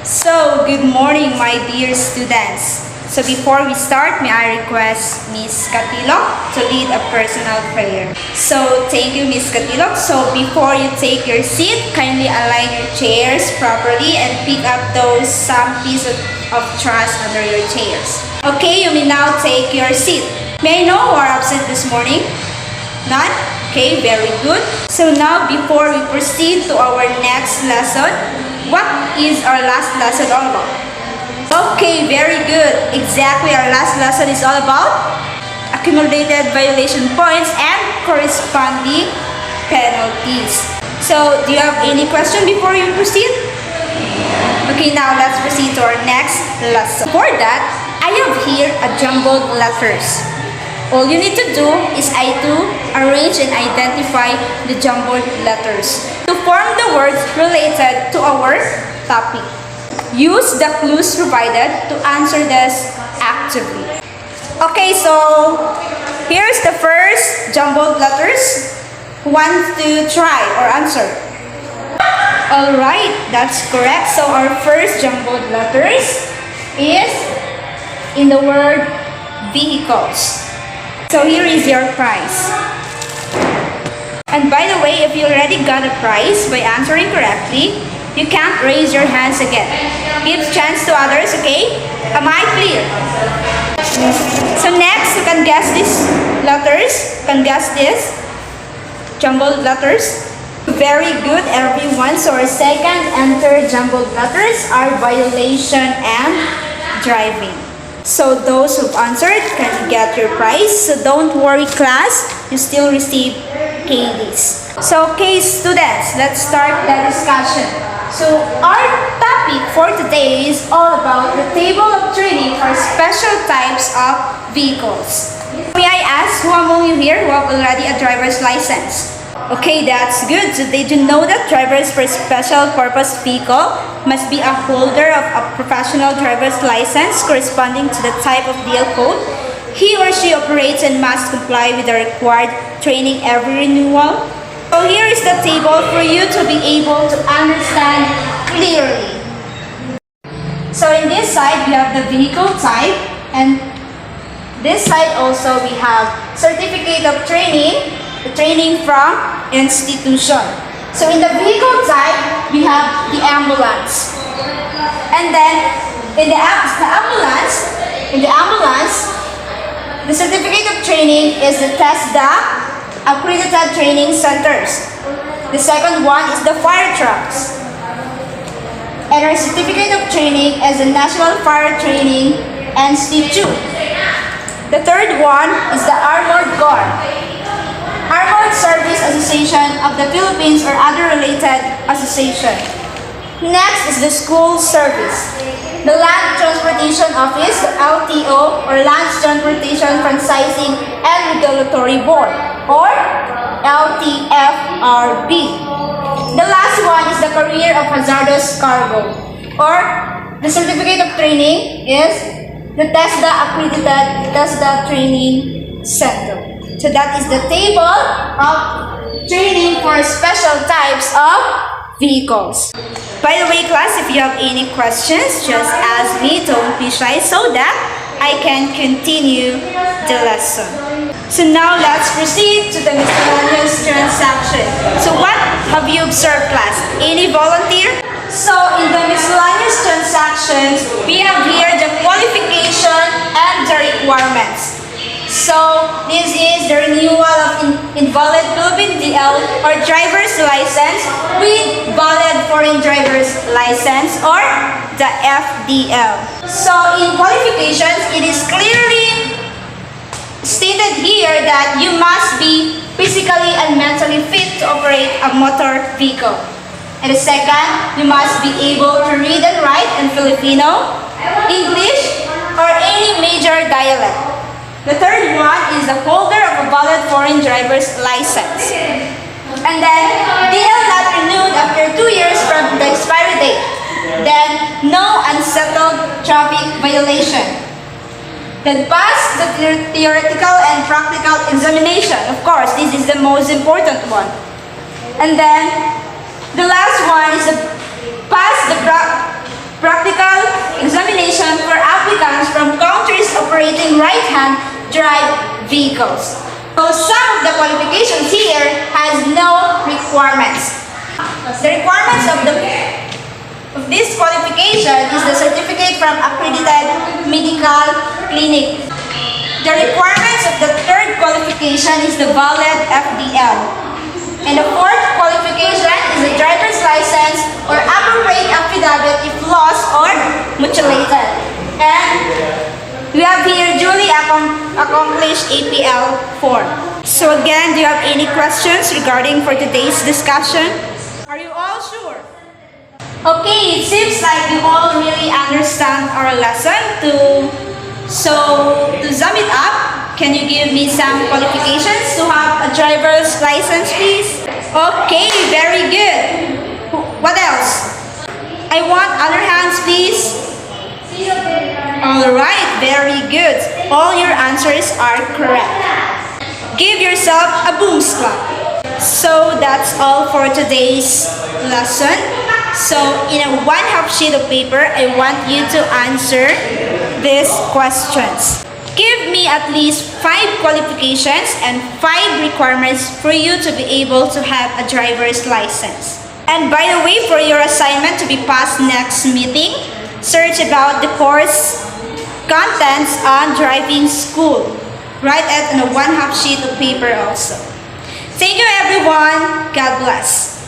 So, good morning, my dear students. So, before we start, may I request Miss Catilo to lead a personal prayer. So, thank you, Miss Catilo. So, before you take your seat, kindly align your chairs properly and pick up those some pieces of trash under your chairs. Okay, you may now take your seat. May I know who are absent this morning? None? Okay, very good. So now, before we proceed to our next lesson, what is our last lesson all about? Okay, very good. Exactly, our last lesson is all about accumulated violation points and corresponding penalties. So, do you have any question before we proceed? Okay, now let's proceed to our next lesson. For that, I have here a jumbled letters. All you need to do is to arrange and identify the jumbled letters to form the words related to our topic. Use the clues provided to answer this actively. Okay, so here's the first jumbled letters. Who wants to try or answer? Alright, that's correct. So our first jumbled letters is in the word vehicles. So here is your prize. And by the way, if you already got a prize by answering correctly, you can't raise your hands again. Give chance to others, okay? Am I clear? So next, you can guess these letters. You can guess this jumbled letters. Very good, everyone. So our second and third jumbled letters are violation and driving. So those who've answered can get your prize. So don't worry, class. You still receive candies. So okay, students, let's start the discussion. So our topic for today is all about the table of training for special types of vehicles. May I ask who among you here who have already a driver's license? Okay, that's good. So did you know that drivers for special purpose vehicle must be a holder of a professional driver's license corresponding to the type of vehicle he or she operates and must comply with the required training every renewal? So here is the table for you to be able to understand clearly. So in this side, we have the vehicle type, and this side also we have certificate of training, the training from institution. So in the vehicle type, we have the ambulance. And then in the ambulance, the certificate of training is the TESDA accredited training centers. The second one is the fire trucks. And our certificate of training is the National Fire Training Institute. The third one is the Armored Guard, Armored Service Association of the Philippines or other related association. Next is the school service. The Land Transportation Office, the LTO, or Land Transportation Franchising and Regulatory Board, or LTFRB. The last one is the Career of Hazardous Cargo, or the certificate of training is the TESDA accredited TESDA Training Center. So that is the table of training for special types of vehicles. By the way, class, if you have any questions, just ask me, don't be shy, so that I can continue the lesson. So now let's proceed to the miscellaneous transaction. So what have you observed, class? Any volunteer? So in the miscellaneous transactions, we have here the qualification and the requirements. So this is the renewal of invalid Philippine DL or driver's license with valid foreign driver's license, or the FDL. So in qualifications, it is clearly stated here that you must be physically and mentally fit to operate a motor vehicle. And the second, you must be able to read and write in Filipino, English, or any major dialect. The third one is the holder of a valid foreign driver's license. And then, DL not renewed after 2 years from the expiry date. Then, no unsettled traffic violation. Then, pass the theoretical and practical examination. Of course, this is the most important one. And then, the last one is the pass the second-hand drive vehicles. So some of the qualifications here has no requirements. The requirements of this qualification is the certificate from accredited medical clinic. The requirements of the third qualification is the valid FDL. And the fourth qualification is the driver's license or appropriate affidavit if lost or mutilated. And we have here duly accomplished APL form. So again, do you have any questions regarding for today's discussion? Are you all sure? Okay, it seems like you all really understand our lesson. So to sum it up, can you give me some qualifications to have a driver's license, please? Okay, very good. What else? I want other hands, please. Alright, very good. All your answers are correct. Give yourself a boom clap. So that's all for today's lesson. So in a 1/2 sheet of paper, I want you to answer these questions. Give me at least 5 qualifications and 5 requirements for you to be able to have a driver's license. And by the way, for your assignment to be passed next meeting, search about the course contents on driving school. Write it on a 1/2 sheet of paper also. Thank you everyone. God bless.